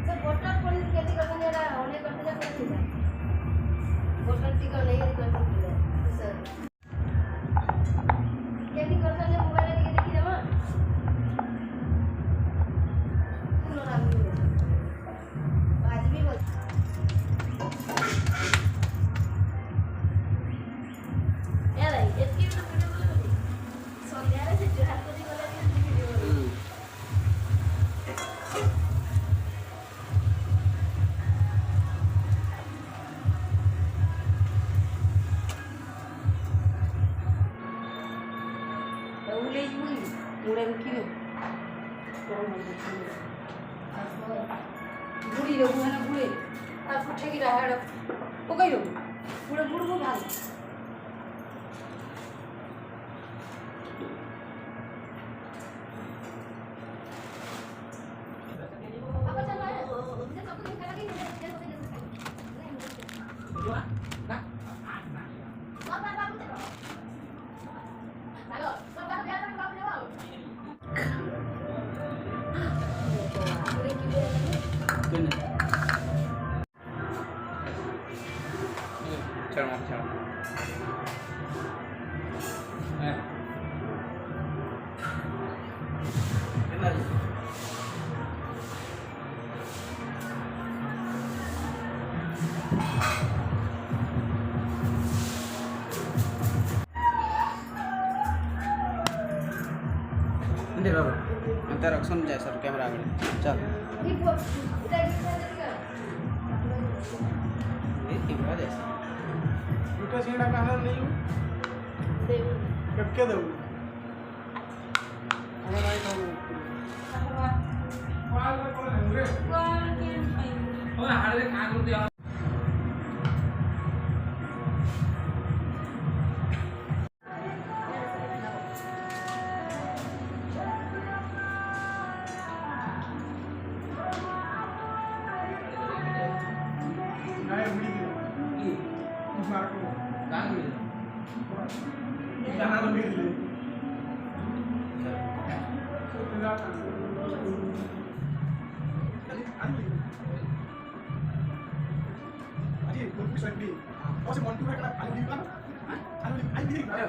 ସେ bottle police କେତେ କରିଛନ୍ତି ଏଟା ଅନେକ କରିଥିଲା କେତେ ବୋଟଲ ଟିକେ ନେଇ କରିଥିଲେ ସର କେମିତି କରିଛନ୍ତି ମୋବାଇଲ ଟିକେ ଦେଖିଦେବା ଶୁଣ ନା ଆଜି ବି ବୋଲ यार इसकी भी तो वीडियो बोले सॉरी यार से जो हाथ को दी बोला कि वीडियो बोले उले मुई उले किलो बुड़ी रो ना बुड़े आ कुठे की राहाड़ पकइयो बुड़े बुड़ को भाग चलो चलो अंतर रक्षण जाए सर कैमरा आगे चल उल्टा सीधा कहना नहीं कब क्या दो हमें नहीं खाओ वाल का कौन है रे वाल के ओ हाड़े खा करते हैं Masih mau tuh kan? Ada di mana? Ada di mana?